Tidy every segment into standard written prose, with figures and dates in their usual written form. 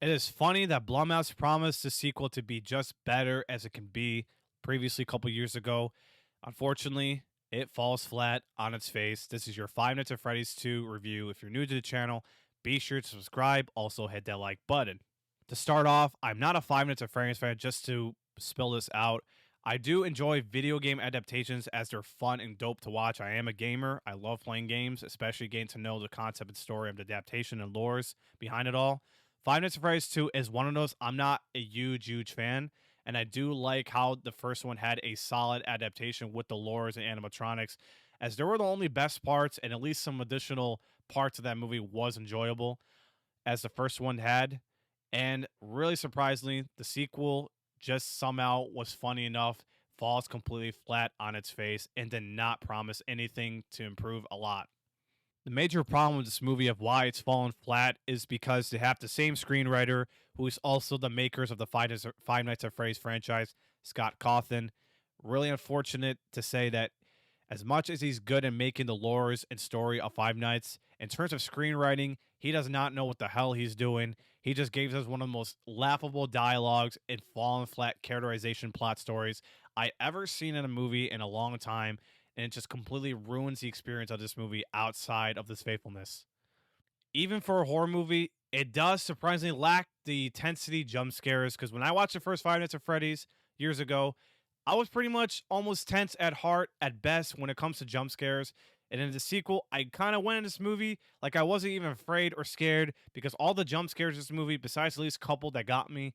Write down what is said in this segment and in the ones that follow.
It is funny that Blumhouse promised the sequel to be just better as it can be previously a couple years ago. Unfortunately, it falls flat on its face. This is your Five Nights at Freddy's 2 review. If you're new to the channel, be sure to subscribe. Also, hit that like button. To start off, I'm not a Five Nights at Freddy's fan, just to spill this out. I do enjoy video game adaptations as they're fun and dope to watch. I am a gamer. I love playing games, especially getting to know the concept and story of the adaptation and lores behind it all. Five Nights at Freddy's 2 is one of those I'm not a huge fan, and I do like how the first one had a solid adaptation with the lores and animatronics, as there were the only best parts, and at least some additional parts of that movie was enjoyable, as the first one had. And really surprisingly, the sequel just somehow was funny enough, falls completely flat on its face, and did not promise anything to improve a lot. The major problem with this movie of why it's fallen flat is because they have the same screenwriter who is also the makers of the Five Nights at Freddy's franchise, Scott Cawthon. Really unfortunate to say that as much as he's good in making the lores and story of Five Nights, in terms of screenwriting, he does not know what the hell he's doing. He just gave us one of the most laughable dialogues and fallen flat characterization plot stories I ever seen in a movie in a long time, and it just completely ruins the experience of this movie outside of this faithfulness. Even for a horror movie, it does surprisingly lack the intensity jump scares, because when I watched the first Five Nights at Freddy's years ago, I was pretty much almost tense at heart at best when it comes to jump scares. And in the sequel, I kind of went in this movie like I wasn't even afraid or scared, because all the jump scares in this movie, besides at least a couple that got me,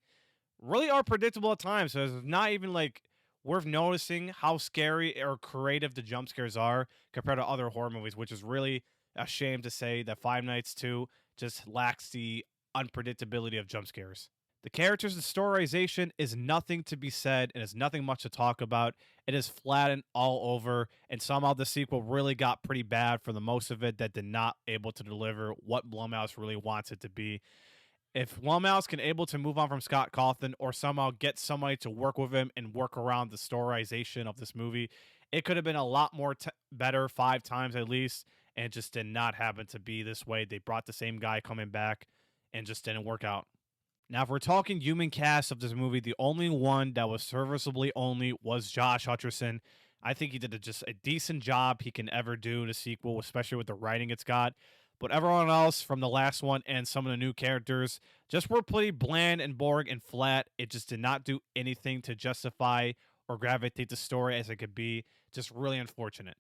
really are predictable at times. So it's not even like worth noticing how scary or creative the jump scares are compared to other horror movies, which is really a shame to say that Five Nights 2 just lacks the unpredictability of jump scares. The characters and storyization is nothing to be said and is nothing much to talk about. It is flattened all over, and somehow the sequel really got pretty bad for the most of it that did not able to deliver what Blumhouse really wants it to be. If Blumhouse can able to move on from Scott Cawthon or somehow get somebody to work with him and work around the storyization of this movie, it could have been a lot more better 5 times at least, and it just did not happen to be this way. They brought the same guy coming back and just didn't work out. Now, if we're talking human cast of this movie, the only one that was serviceably only was Josh Hutcherson. I think he did just a decent job he can ever do in a sequel, especially with the writing it's got. But everyone else from the last one and some of the new characters just were pretty bland and boring and flat. It just did not do anything to justify or gravitate the story as it could be. Just really unfortunate.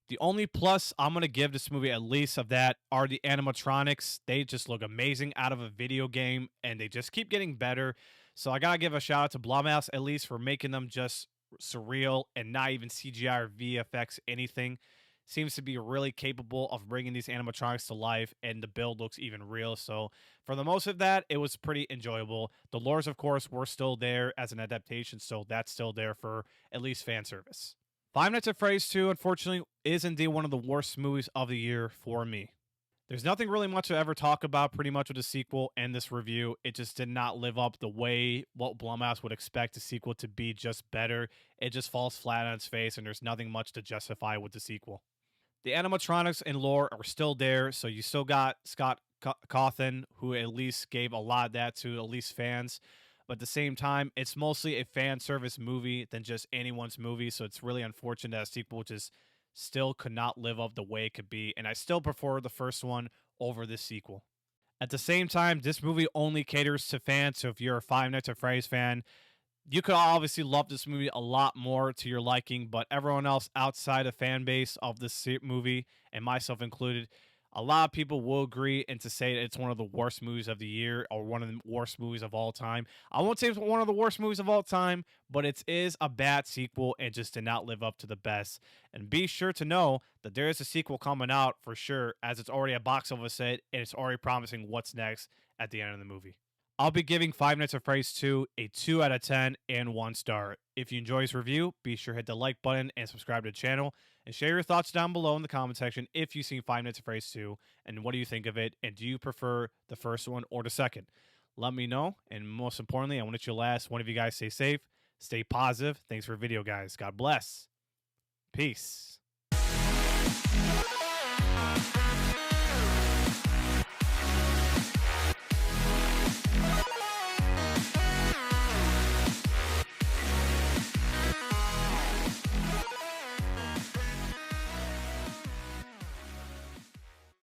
The only plus I'm going to give this movie, at least of that, are the animatronics. They just look amazing out of a video game, and they just keep getting better. So I got to give a shout out to Blumhouse, at least, for making them just surreal and not even CGI or VFX anything. Seems to be really capable of bringing these animatronics to life, and the build looks even real. So for the most of that, it was pretty enjoyable. The lores, of course, were still there as an adaptation, so that's still there for at least fan service. Five Nights at Freddy's 2, unfortunately, is indeed one of the worst movies of the year for me. There's nothing really much to ever talk about pretty much with the sequel and this review. It just did not live up the way what Blumhouse would expect the sequel to be, just better. It just falls flat on its face, and there's nothing much to justify with the sequel. The animatronics and lore are still there, so you still got Scott Cawthon, who at least gave a lot of that to at least fans. But at the same time, it's mostly a fan service movie than just anyone's movie, so it's really unfortunate that a sequel just still could not live up the way it could be, and I still prefer the first one over this sequel. At the same time, this movie only caters to fans, so if you're a Five Nights at Freddy's fan, you could obviously love this movie a lot more to your liking, but everyone else outside the fan base of this movie, and myself included, a lot of people will agree and to say that it's one of the worst movies of the year or one of the worst movies of all time. I won't say it's one of the worst movies of all time, but it is a bad sequel and just did not live up to the best. And be sure to know that there is a sequel coming out for sure, as it's already a box office hit and it's already promising what's next at the end of the movie. I'll be giving Five Nights at Freddy's 2 a 2 out of 10 and 1 star. If you enjoy this review, be sure to hit the like button and subscribe to the channel, and share your thoughts down below in the comment section if you've seen Five Nights at Freddy's 2, and what do you think of it, and do you prefer the first one or the second? Let me know, and most importantly, I want to let you last. One of you guys stay safe, stay positive. Thanks for the video, guys. God bless. Peace.